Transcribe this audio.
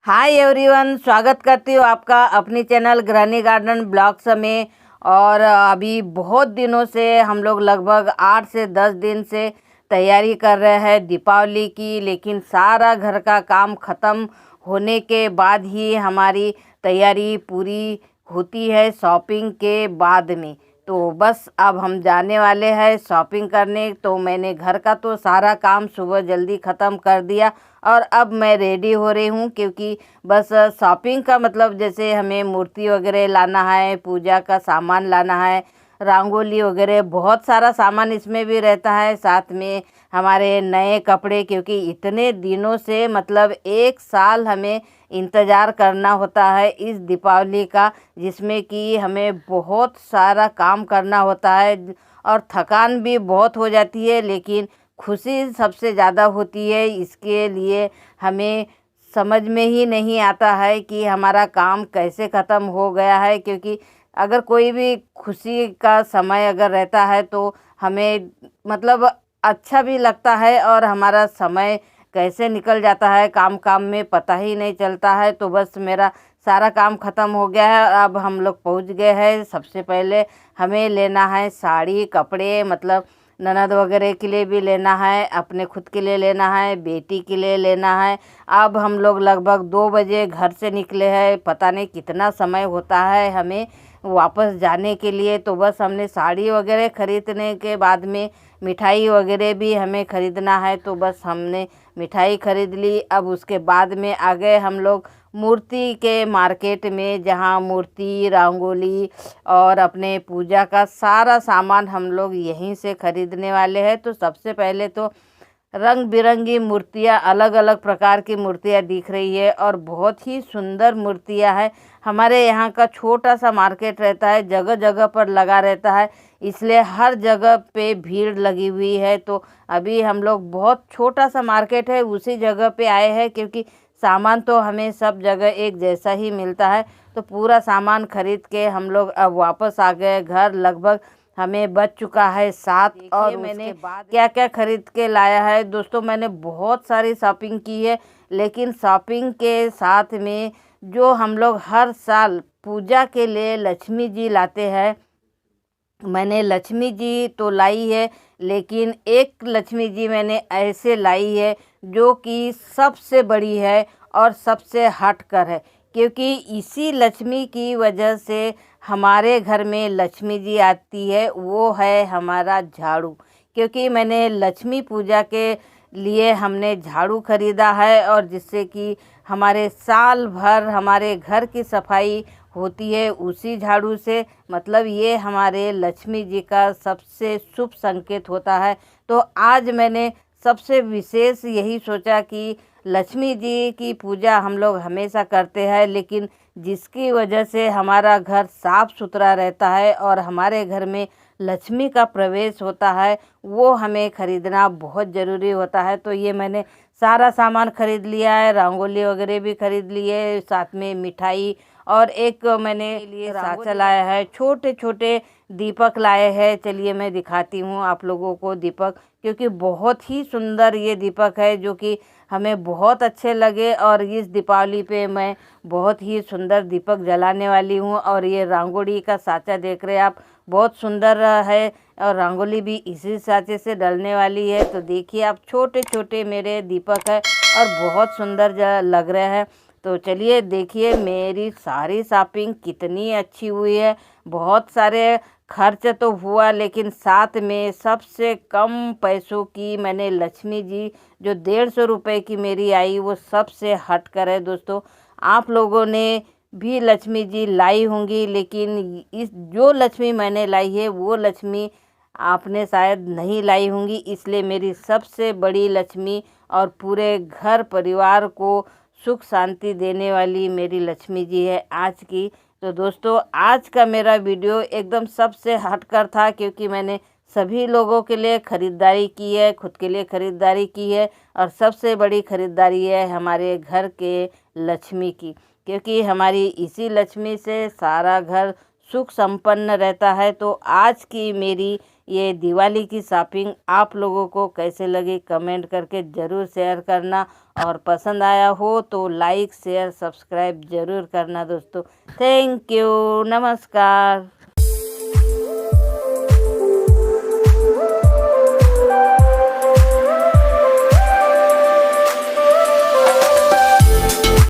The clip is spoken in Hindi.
हाय एवरीवन, स्वागत करती हूँ आपका अपनी चैनल गृहिणी गार्डन ब्लॉग्स में। और अभी बहुत दिनों से हम लोग लगभग 8 से 10 दिन से तैयारी कर रहे हैं दीपावली की, लेकिन सारा घर का काम ख़त्म होने के बाद ही हमारी तैयारी पूरी होती है शॉपिंग के बाद में। तो बस अब हम जाने वाले हैं शॉपिंग करने। तो मैंने घर का तो सारा काम सुबह जल्दी ख़त्म कर दिया और अब मैं रेडी हो रही हूँ, क्योंकि बस शॉपिंग का मतलब जैसे हमें मूर्ति वगैरह लाना है, पूजा का सामान लाना है, रंगोली वगैरह बहुत सारा सामान इसमें भी रहता है। साथ में हमारे नए कपड़े, क्योंकि इतने दिनों से मतलब 1 साल हमें इंतज़ार करना होता है इस दीपावली का, जिसमें कि हमें बहुत सारा काम करना होता है और थकान भी बहुत हो जाती है, लेकिन खुशी सबसे ज़्यादा होती है। इसके लिए हमें समझ में ही नहीं आता है कि हमारा काम कैसे ख़त्म हो गया है, क्योंकि अगर कोई भी खुशी का समय अगर रहता है तो हमें मतलब अच्छा भी लगता है और हमारा समय कैसे निकल जाता है काम काम में पता ही नहीं चलता है। तो बस मेरा सारा काम ख़त्म हो गया है और अब हम लोग पहुंच गए हैं। सबसे पहले हमें लेना है साड़ी कपड़े, मतलब ननद वगैरह के लिए भी लेना है, अपने खुद के लिए लेना है, बेटी के लिए लेना है। अब हम लोग लगभग 2 बजे घर से निकले हैं, पता नहीं कितना समय होता है हमें वापस जाने के लिए। तो बस हमने साड़ी वगैरह ख़रीदने के बाद में मिठाई वगैरह भी हमें ख़रीदना है, तो बस हमने मिठाई ख़रीद ली। अब उसके बाद में आ गए हम लोग मूर्ति के मार्केट में, जहाँ मूर्ति रंगोली और अपने पूजा का सारा सामान हम लोग यहीं से ख़रीदने वाले हैं। तो सबसे पहले तो रंग बिरंगी मूर्तियाँ, अलग अलग प्रकार की मूर्तियाँ दिख रही है और बहुत ही सुंदर मूर्तियाँ हैं। हमारे यहाँ का छोटा सा मार्केट रहता है, जगह जगह पर लगा रहता है, इसलिए हर जगह पे भीड़ लगी हुई है। तो अभी हम लोग बहुत छोटा सा मार्केट है उसी जगह पे आए हैं, क्योंकि सामान तो हमें सब जगह एक जैसा ही मिलता है। तो पूरा सामान खरीद के हम लोग अब वापस आ गए घर। लगभग हमें बच चुका है 7। और मैंने क्या क्या खरीद के लाया है दोस्तों, मैंने बहुत सारी शॉपिंग की है, लेकिन शॉपिंग के साथ में जो हम लोग हर साल पूजा के लिए लक्ष्मी जी लाते हैं, मैंने लक्ष्मी जी तो लाई है, लेकिन एक लक्ष्मी जी मैंने ऐसे लाई है जो कि सबसे बड़ी है और सबसे हटकर है, क्योंकि इसी लक्ष्मी की वजह से हमारे घर में लक्ष्मी जी आती है, वो है हमारा झाड़ू। क्योंकि मैंने लक्ष्मी पूजा के लिए हमने झाड़ू खरीदा है, और जिससे कि हमारे साल भर हमारे घर की सफाई होती है उसी झाड़ू से। मतलब ये हमारे लक्ष्मी जी का सबसे शुभ संकेत होता है। तो आज मैंने सबसे विशेष यही सोचा कि लक्ष्मी जी की पूजा हम लोग हमेशा करते हैं, लेकिन जिसकी वजह से हमारा घर साफ सुथरा रहता है और हमारे घर में लक्ष्मी का प्रवेश होता है, वो हमें ख़रीदना बहुत ज़रूरी होता है। तो ये मैंने सारा सामान ख़रीद लिया है, रंगोली वगैरह भी ख़रीद लिए, साथ में मिठाई और एक मैंने लिए साँचा लाया है, छोटे छोटे दीपक लाए हैं। चलिए मैं दिखाती हूँ आप लोगों को दीपक, क्योंकि बहुत ही सुंदर ये दीपक है जो कि हमें बहुत अच्छे लगे। और इस दीपावली पे मैं बहुत ही सुंदर दीपक जलाने वाली हूँ। और ये रंगोली का साँचा देख रहे हैं आप, बहुत सुंदर है और रंगोली भी इसी साँचे से डलने वाली है। तो देखिए आप, छोटे छोटे मेरे दीपक है और बहुत सुंदर लग रहे हैं। तो चलिए देखिए मेरी सारी शॉपिंग कितनी अच्छी हुई है। बहुत सारे खर्च तो हुआ, लेकिन साथ में सबसे कम पैसों की मैंने लक्ष्मी जी जो 150 रुपये की मेरी आई, वो सबसे हट कर है दोस्तों। आप लोगों ने भी लक्ष्मी जी लाई होंगी, लेकिन इस जो लक्ष्मी मैंने लाई है वो लक्ष्मी आपने शायद नहीं लाई होंगी, इसलिए मेरी सबसे बड़ी लक्ष्मी और पूरे घर परिवार को सुख शांति देने वाली मेरी लक्ष्मी जी है आज की। तो दोस्तों आज का मेरा वीडियो एकदम सबसे हटकर था, क्योंकि मैंने सभी लोगों के लिए ख़रीदारी की है, खुद के लिए ख़रीदारी की है, और सबसे बड़ी ख़रीदारी है हमारे घर के लक्ष्मी की, क्योंकि हमारी इसी लक्ष्मी से सारा घर सुख संपन्न रहता है। तो आज की मेरी ये दिवाली की शॉपिंग आप लोगों को कैसे लगी कमेंट करके ज़रूर शेयर करना, और पसंद आया हो तो लाइक शेयर सब्सक्राइब ज़रूर करना दोस्तों। थैंक यू, नमस्कार।